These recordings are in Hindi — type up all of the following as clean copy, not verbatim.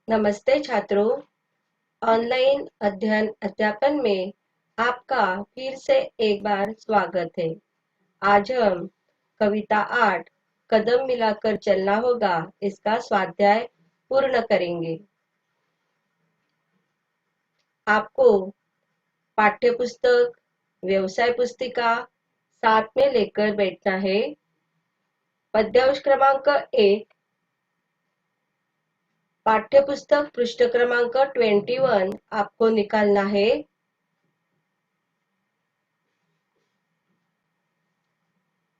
नमस्ते छात्रों। ऑनलाइन अध्ययन अध्यापन में आपका फिर से एक बार स्वागत है। आज हम कविता 8 कदम मिलाकर चलना होगा इसका स्वाध्याय पूर्ण करेंगे। आपको पाठ्य पुस्तक, व्यवसाय पुस्तिका साथ में लेकर बैठना है। पद्यांश क्रमांक 1, पाठ्य पुस्तक पृष्ठ क्रमांक 21 आपको निकालना है।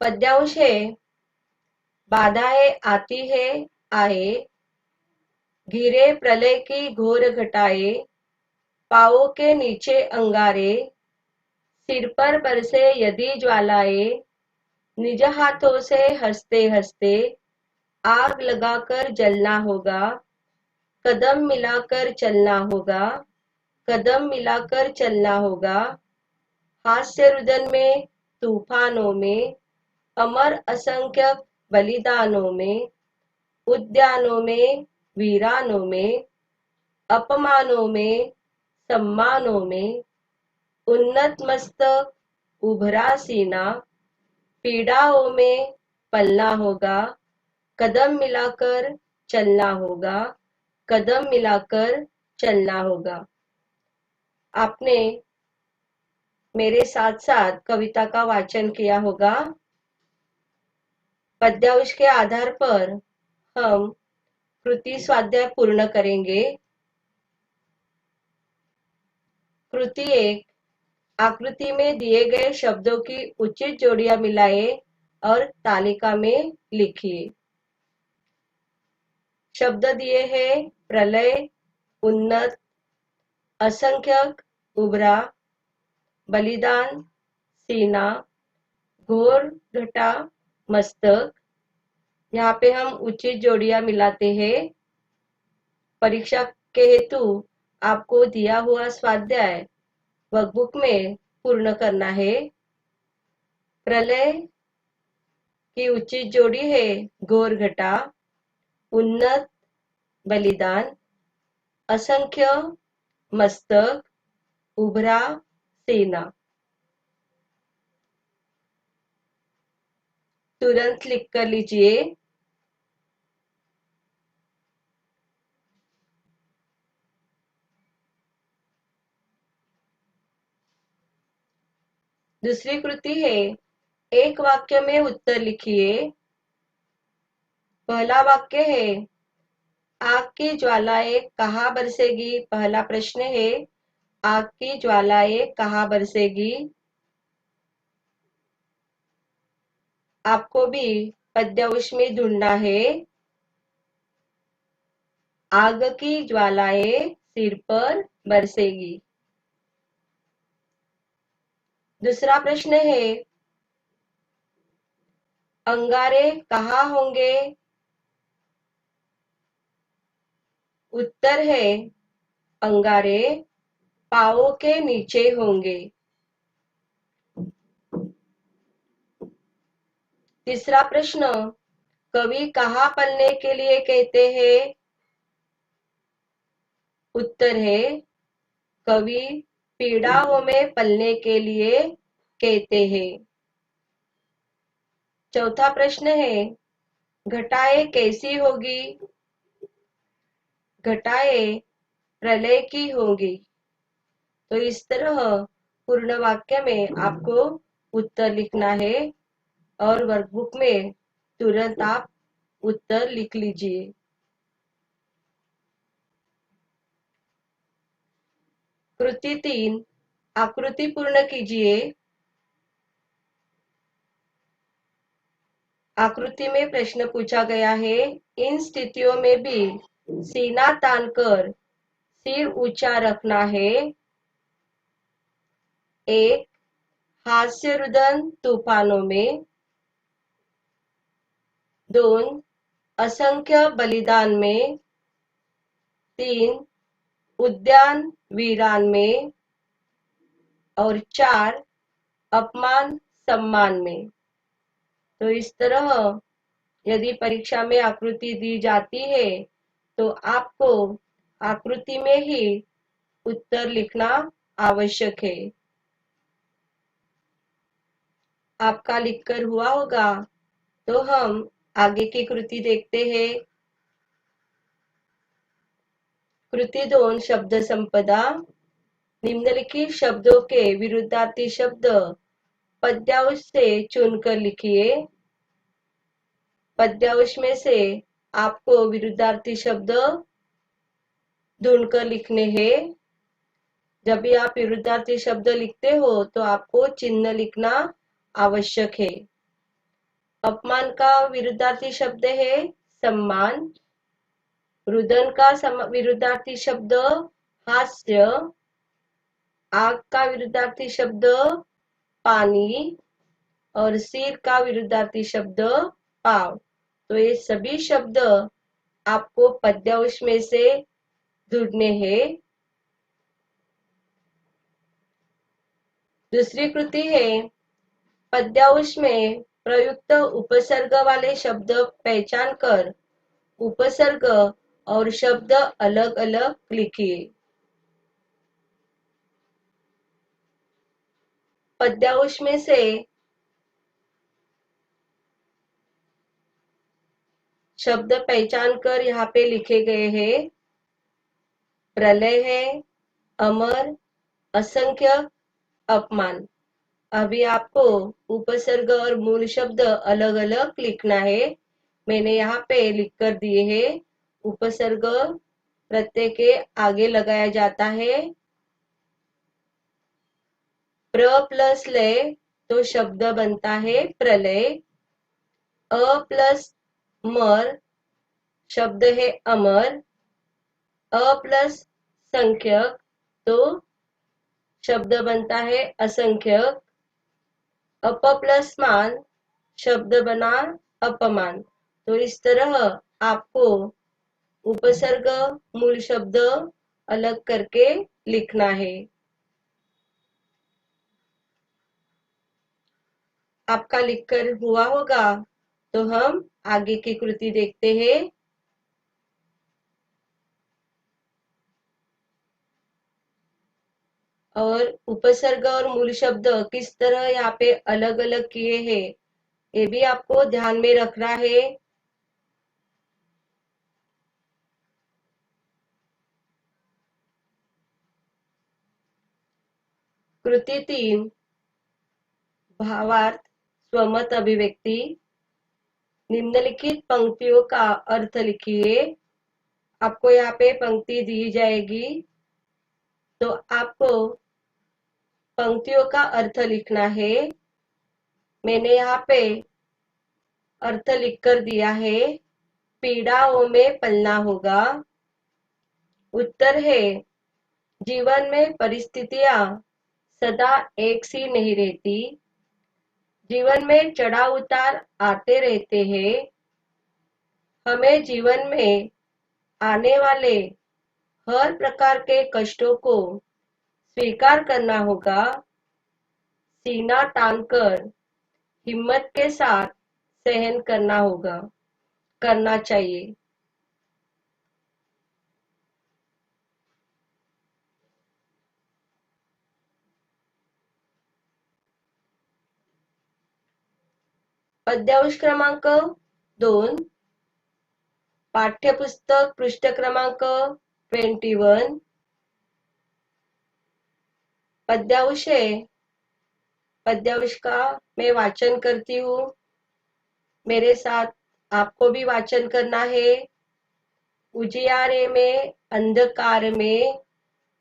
पद्यांश है, बाधाएं आती है आए, घिरे प्रलय की घोर घटाए, पाँवों के नीचे अंगारे, सिर पर बरसे यदि ज्वालाए, निज हाथों से हंसते हंसते आग लगाकर जलना होगा, कदम मिलाकर चलना होगा, कदम मिलाकर चलना होगा। हास्य रुदन में, तूफानों में, अमर असंख्य बलिदानों में, उद्यानों में, वीरानों में, अपमानों में, सम्मानों में, उन्नत मस्तक, उभरा सीना, पीड़ाओं में पलना होगा, कदम मिलाकर चलना होगा, कदम मिलाकर चलना होगा। आपने मेरे साथ साथ कविता का वाचन किया होगा। पद्यांश के आधार पर हम कृति स्वाध्याय पूर्ण करेंगे। कृति 1, आकृति में दिए गए शब्दों की उचित जोड़ियां मिलाए और तालिका में लिखिए। शब्द दिए हैं प्रलय, उन्नत, असंख्यक, उभरा, बलिदान, सीना, घोर घटा, मस्तक। यहाँ पे हम उचित जोड़ियां मिलाते हैं। परीक्षा के हेतु आपको दिया हुआ स्वाध्याय वर्कबुक में पूर्ण करना है। प्रलय की उचित जोड़ी है घोर घटा, उन्नत, बलिदान, असंख्य, मस्तक, उभरा, सेना। तुरंत लिख कर लीजिए। दूसरी कृति है, एक वाक्य में उत्तर लिखिए। पहला वाक्य है, आग की ज्वालाएं कहाँ बरसेगी। पहला प्रश्न है, आग की ज्वालाएं कहाँ बरसेगी। आपको भी पद्यांश में ढूंढना है। आग की ज्वालाएं सिर पर बरसेगी। दूसरा प्रश्न है, अंगारे कहाँ होंगे। उत्तर है, अंगारे पाँवों के नीचे होंगे। तीसरा प्रश्न, कवि कहाँ पलने के लिए कहते हैं। उत्तर है, कवि पीड़ाओं में पलने के लिए कहते हैं। चौथा प्रश्न है, घटाएं कैसी होगी। घटाएं प्रलय की होगी। तो इस तरह पूर्ण वाक्य में आपको उत्तर लिखना है और वर्कबुक में तुरंत आप उत्तर लिख लीजिए। कृति 3, आकृति पूर्ण कीजिए। आकृति में प्रश्न पूछा गया है, इन स्थितियों में भी सीना तानकर सिर ऊंचा रखना है। 1, हास्य रुदन तूफानों में। 2, असंख्य बलिदान में। 3, उद्यान वीरान में। और 4, अपमान सम्मान में। तो इस तरह यदि परीक्षा में आकृति दी जाती है तो आपको आकृति में ही उत्तर लिखना आवश्यक है। आपका लिखकर हुआ होगा, तो हम आगे की कृति देखते हैं। कृति 2 शब्द संपदा। निम्नलिखित शब्दों के विरुद्धार्थी शब्द पद्यांश से चुनकर लिखिए। पद्यांश में से आपको विरुद्धार्थी शब्द ढूंढकर लिखने हैं। जब भी आप विरुद्धार्थी शब्द लिखते हो तो आपको चिन्ह लिखना आवश्यक है। अपमान का विरुद्धार्थी शब्द है सम्मान। रुदन का विरुद्धार्थी शब्द हास्य। आग का विरुद्धार्थी शब्द पानी और सिर का विरुद्धार्थी शब्द पाव। तो ये सभी शब्द आपको पद्यांश में से ढूंढने हैं। दूसरी कृति है पद्यांश में प्रयुक्त उपसर्ग वाले शब्द पहचान कर उपसर्ग और शब्द अलग अलग लिखिए। पद्यांश में से शब्द पहचान कर यहाँ पे लिखे गए हैं। प्रलय है, अमर, असंख्य, अपमान। अभी आपको उपसर्ग और मूल शब्द अलग अलग लिखना है। मैंने यहाँ पे लिख कर दिए हैं। उपसर्ग प्रत्यय के आगे लगाया जाता है। प्र प्लस लय तो शब्द बनता है प्रलय। अ प्लस मर शब्द है अमर। अ प्लस संख्यक तो शब्द बनता है असंख्यक। अप प्लस मान शब्द बना अपमान। तो इस तरह आपको उपसर्ग मूल शब्द अलग करके लिखना है। आपका लिखकर हुआ होगा, तो हम आगे की कृति देखते हैं। और उपसर्ग और मूल शब्द किस तरह यहाँ पे अलग अलग किए हैं, ये भी आपको ध्यान में रखना है। कृति 3 भावार्थ स्वमत अभिव्यक्ति। निम्नलिखित पंक्तियों का अर्थ लिखिए। आपको यहाँ पे पंक्ति दी जाएगी, तो आपको पंक्तियों का अर्थ लिखना है। मैंने यहाँ पे अर्थ लिखकर दिया है। पीड़ाओं में पलना होगा। उत्तर है जीवन में परिस्थितियां सदा एक सी नहीं रहती। जीवन में चढ़ाव उतार आते रहते हैं। हमें जीवन में आने वाले हर प्रकार के कष्टों को स्वीकार करना होगा। सीना तानकर हिम्मत के साथ सहन करना होगा, करना चाहिए। पद्यांश क्रमांक 2 पाठ्यपुस्तक पृष्ठ क्रमांक 21 पद्यांश है। पद्यांश का मैं वाचन करती हूँ, मेरे साथ आपको भी वाचन करना है। उजियारे में अंधकार में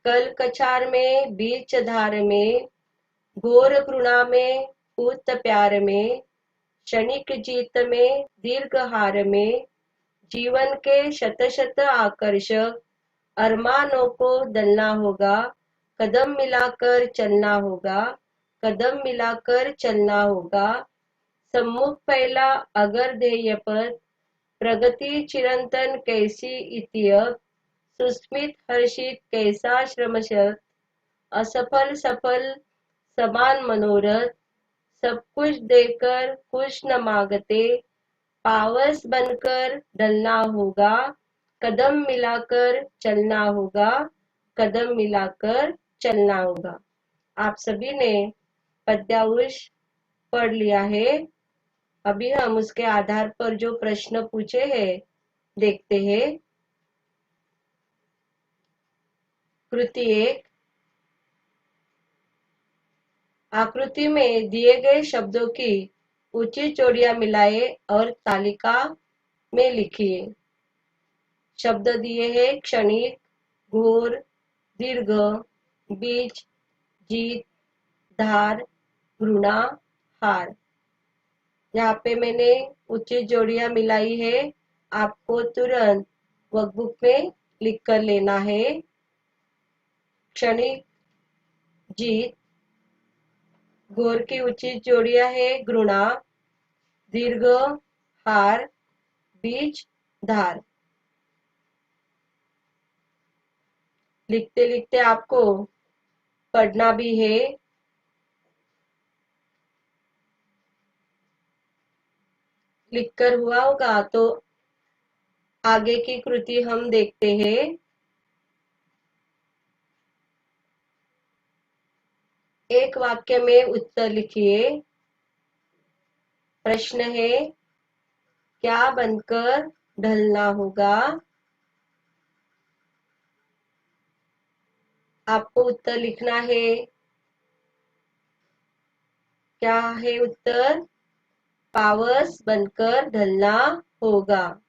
कल कछार में बीच धार में घोर घृणा में पूत प्यार में क्षणिक जीत में दीर्घ हार में जीवन के शत शत आकर्षक अरमानों को दलना होगा। कदम मिलाकर चलना होगा, कदम मिलाकर चलना होगा। सम्मुख फैला अगर ध्येय पर प्रगति चिरंतन कैसी इतियक सुस्मित हर्षित कैसा श्रमशत असफल सफल समान मनोरथ सब कुछ देकर कुछ न मांगते पावस बनकर डलना होगा। कदम मिलाकर चलना होगा, कदम मिलाकर चलना होगा। आप सभी ने पद्यांश पढ़ लिया है। अभी हम उसके आधार पर जो प्रश्न पूछे हैं देखते हैं। कृति 1, आकृति में दिए गए शब्दों की उचित जोड़ियां मिलाए और तालिका में लिखिए। शब्द दिए हैं क्षणिक, घोर, दीर्घ, बीज, जीत, धार, घृणा, हार। यहाँ पे मैंने उचित जोड़ियां मिलाई है। आपको तुरंत वर्कबुक में लिख कर लेना है। क्षणिक, जीत, घोर की उचित जोड़ियां है घृणा, दीर्घ, हार, बीज, धार। लिखते लिखते आपको पढ़ना भी है। लिखकर हुआ होगा तो आगे की कृति हम देखते हैं। एक वाक्य में उत्तर लिखिए। प्रश्न है, क्या बनकर ढलना होगा? आपको उत्तर लिखना है। क्या है उत्तर? पावस बनकर ढलना होगा।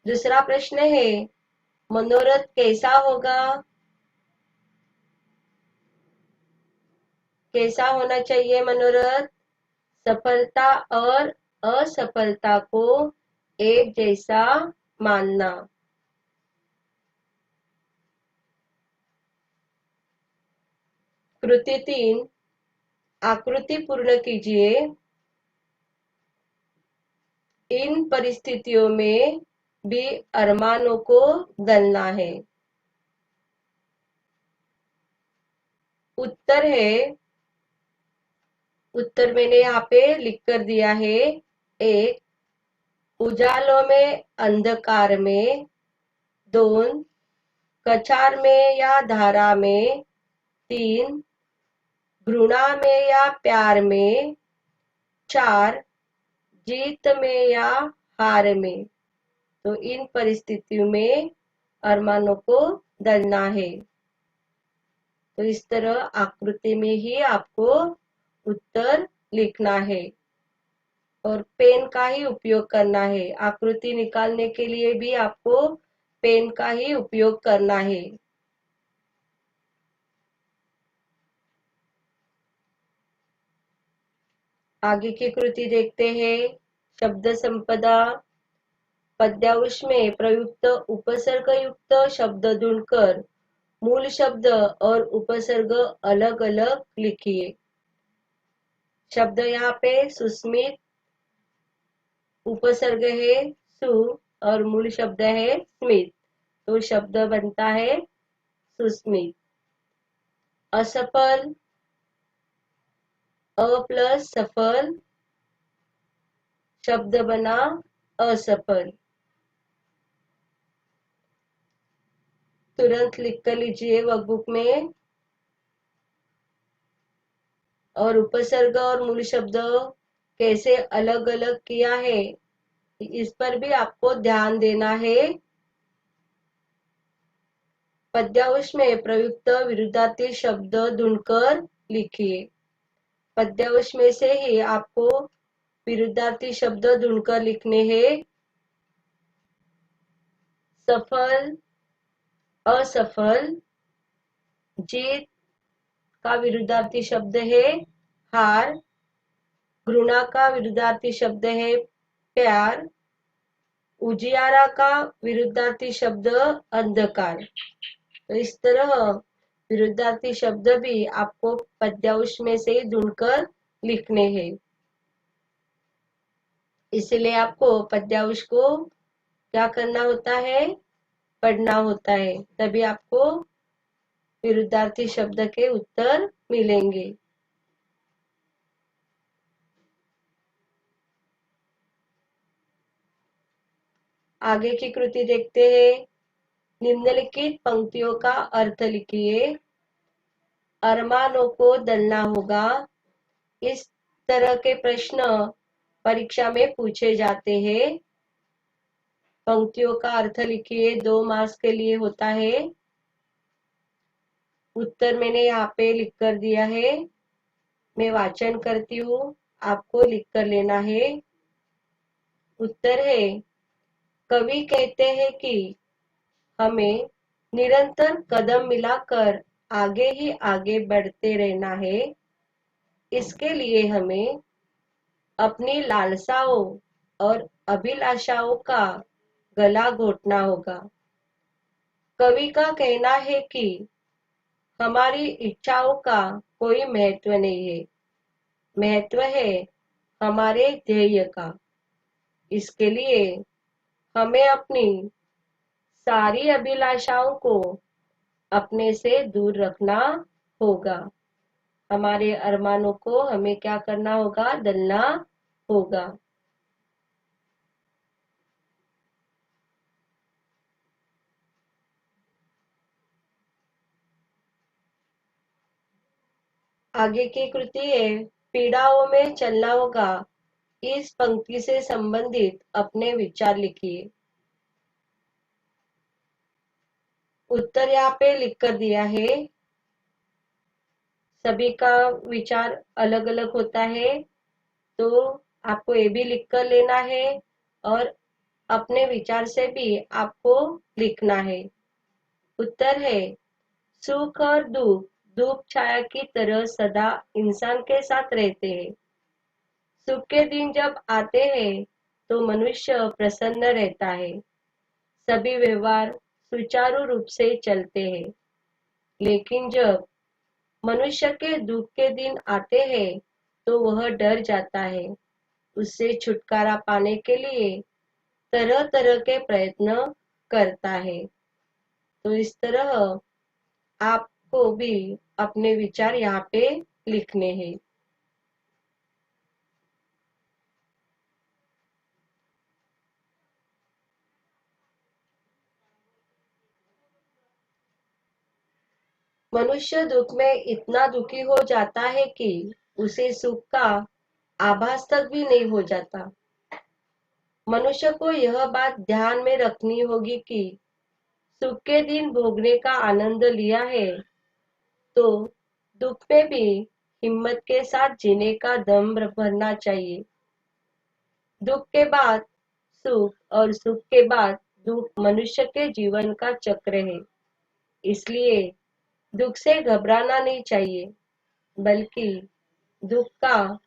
दूसरा प्रश्न है, मनोरथ कैसा होगा? कैसा होना चाहिए मनोरथ? सफलता और असफलता को एक जैसा मानना। कृति 3, आकृति पूर्ण कीजिए। इन परिस्थितियों में भी अरमानों को दलना है। उत्तर है, उत्तर मैंने यहाँ पे लिख कर दिया है। 1, उजालों में अंधकार में। 2, कछार में या धारा में। 3, घृणा में या प्यार में। 4, जीत में या हार में। तो इन परिस्थितियों में अरमानों को दलना है। तो इस तरह आकृति में ही आपको उत्तर लिखना है और पेन का ही उपयोग करना है। आकृति निकालने के लिए भी आपको पेन का ही उपयोग करना है। आगे की कृति देखते हैं। शब्द संपदा। पद्यांश में प्रयुक्त उपसर्ग युक्त शब्द ढूंढकर मूल शब्द और उपसर्ग अलग अलग लिखिए। शब्द यहाँ पे सुस्मित, उपसर्ग है सु और मूल शब्द है स्मित, तो शब्द बनता है सुस्मित। असफल, अ प्लस सफल, शब्द बना असफल। तुरंत लिख कर लीजिए वर्कबुक में। और उपसर्ग और मूल शब्द कैसे अलग अलग किया है इस पर भी आपको ध्यान देना है। पद्यांश में प्रयुक्त विरुद्धार्थी शब्द ढूंढकर लिखिए। पद्यांश में से ही आपको विरुद्धार्थी शब्द ढूंढकर लिखने हैं। सफल, असफल। जीत का विरुद्धार्थी शब्द है हार। घृणा का विरुद्धार्थी शब्द है प्यार। उजियारा का विरुद्धार्थी शब्द अंधकार। तो इस तरह विरुद्धार्थी शब्द भी आपको पद्यांश में से ढूंढकर लिखने हैं। इसलिए आपको पद्यांश को क्या करना होता है? पढ़ना होता है, तभी आपको विरुद्धार्थी शब्द के उत्तर मिलेंगे। आगे की कृति देखते हैं। निम्नलिखित पंक्तियों का अर्थ लिखिए। अरमानों को दलना होगा। इस तरह के प्रश्न परीक्षा में पूछे जाते हैं। पंक्तियों का अर्थ लिखिए, 2 मार्क्स के लिए होता है। उत्तर मैंने यहाँ पे लिख कर दिया है। मैं वाचन करती हूँ, आपको लिख कर लेना है। उत्तर है, कवि कहते हैं कि हमें निरंतर कदम मिलाकर आगे ही आगे बढ़ते रहना है। इसके लिए हमें अपनी लालसाओं और अभिलाषाओं का गला घोटना होगा। कवि का कहना है कि हमारी इच्छाओं का कोई महत्व नहीं है, महत्व है हमारे ध्येय का। इसके लिए हमें अपनी सारी अभिलाषाओं को अपने से दूर रखना होगा। हमारे अरमानों को हमें क्या करना होगा? दलना होगा। आगे की कृति है, पीड़ाओं में चलना होगा। इस पंक्ति से संबंधित अपने विचार लिखिए। उत्तर यहाँ पे लिख कर दिया है। सभी का विचार अलग अलग होता है, तो आपको ये भी लिख कर लेना है और अपने विचार से भी आपको लिखना है। उत्तर है, सुख और दुख धूप छाया की तरह सदा इंसान के साथ रहते हैं। सुख के दिन जब आते हैं तो मनुष्य प्रसन्न रहता है, सभी व्यवहार सुचारू रूप से चलते हैं। लेकिन जब मनुष्य के दुख के दिन आते हैं तो वह डर जाता है। उससे छुटकारा पाने के लिए तरह तरह के प्रयत्न करता है। तो इस तरह आपको भी अपने विचार यहाँ पे लिखने हैं। मनुष्य दुख में इतना दुखी हो जाता है कि उसे सुख का आभास तक भी नहीं हो जाता। मनुष्य को यह बात ध्यान में रखनी होगी कि सुख के दिन भोगने का आनंद लिया है तो दुख में भी हिम्मत के साथ जीने का दम भरना चाहिए। दुख के बाद सुख और सुख के बाद दुख मनुष्य के जीवन का चक्र है। इसलिए दुख से घबराना नहीं चाहिए, बल्कि दुख का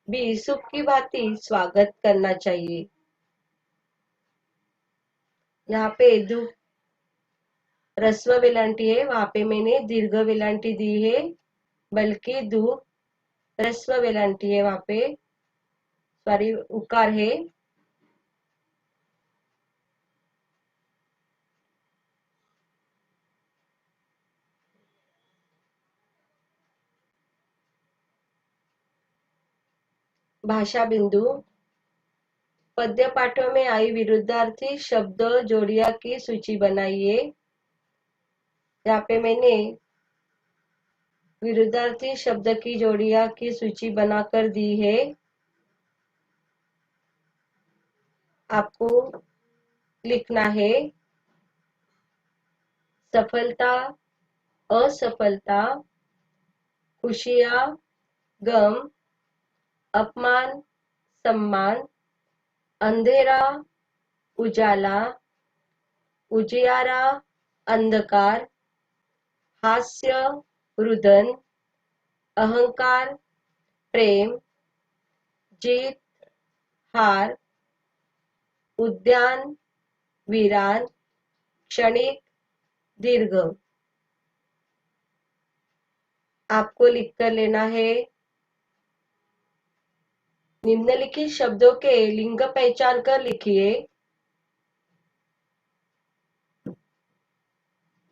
भी सुख की भांति स्वागत करना चाहिए। यहाँ पे दुख ह्रस्व वेलांटी है, वहां पे मैंने दीर्घ वेलांटी दी है, बल्कि दुख ह्रस्व वेलांटी है, वहां पे सॉरी उकार है। भाषा बिंदु, पद्य पाठों में आई विरुद्धार्थी शब्द जोड़िया की सूची बनाइए। यहाँ पे मैंने विरुद्धार्थी शब्द की जोड़िया की सूची बनाकर दी है। आपको लिखना है, सफलता, असफलता, खुशियां, गम, अपमान, सम्मान, अंधेरा, उजाला, उजियारा, अंधकार, हास्य, रुदन, अहंकार, प्रेम, जीत, हार, उद्यान, वीरान, क्षणिक, दीर्घ। आपको लिख कर लेना है। निम्नलिखित शब्दों के लिंग पहचान कर लिखिए।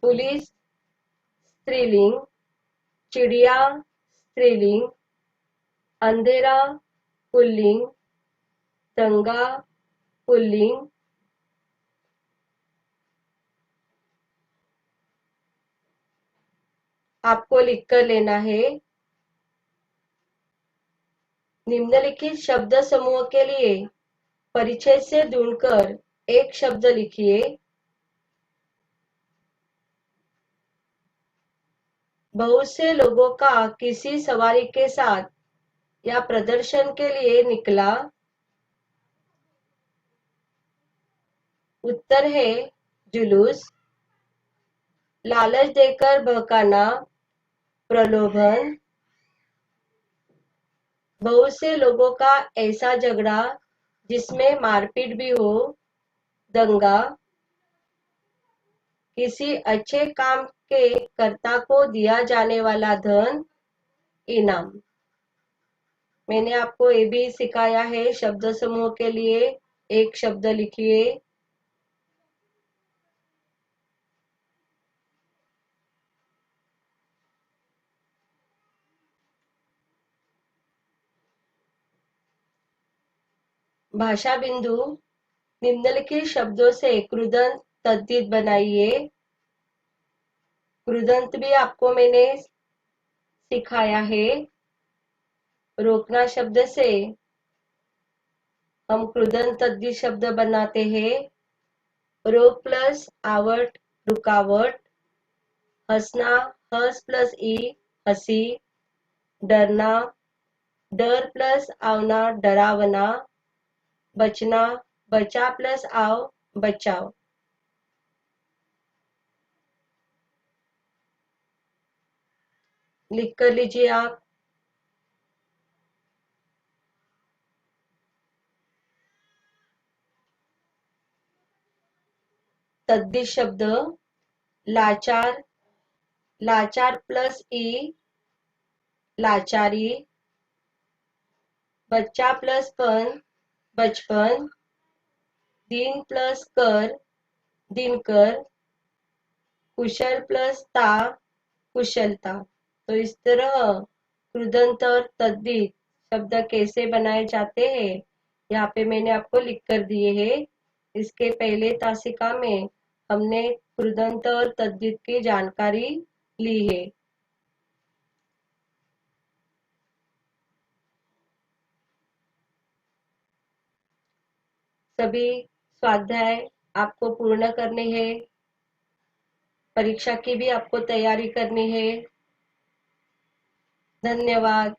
पुलिस स्त्रीलिंग, चिड़िया स्त्रीलिंग, अंधेरा पुल्लिंग, दंगा पुल्लिंग, आपको लिखकर लेना है। निम्नलिखित शब्द समूह के लिए परिचय से ढूंढकर एक शब्द लिखिए। बहुत से लोगों का किसी सवारी के साथ या प्रदर्शन के लिए निकला। उत्तर है जुलूस। लालच देकर बहकाना, प्रलोभन। बहुत से लोगों का ऐसा झगड़ा जिसमें मारपीट भी हो, दंगा। किसी अच्छे काम के कर्ता को दिया जाने वाला धन, इनाम। मैंने आपको ये भी सिखाया है शब्द समूह के लिए एक शब्द लिखिए। भाषा बिंदु, निम्नलिखित शब्दों से कृदंत तद्धित बनाइए। कृदंत भी आपको मैंने सिखाया है। रोकना शब्द से हम कृदंत तद्धित शब्द बनाते हैं। रोक प्लस आवट, रुकावट। हंसना, हंस प्लस ई, हंसी। डरना, डर प्लस आवना, डरावना। बचना, बचा प्लस आओ, बचाओ। लिख कर लीजिए आप। तद्धित शब्द, लाचार, लाचार प्लस ई, लाचारी। बच्चा प्लस पन, बचपन। दिन प्लस कर, दिनकर। कुशल प्लस ता, कुशलता। तो इस तरह कृदंत और तद्धित शब्द कैसे बनाए जाते हैं यहाँ पे मैंने आपको लिख कर दिए हैं। इसके पहले तासिका में हमने कृदंत और तद्धित की जानकारी ली है। सभी स्वाध्याय आपको पूर्ण करने हैं। परीक्षा की भी आपको तैयारी करनी है। धन्यवाद।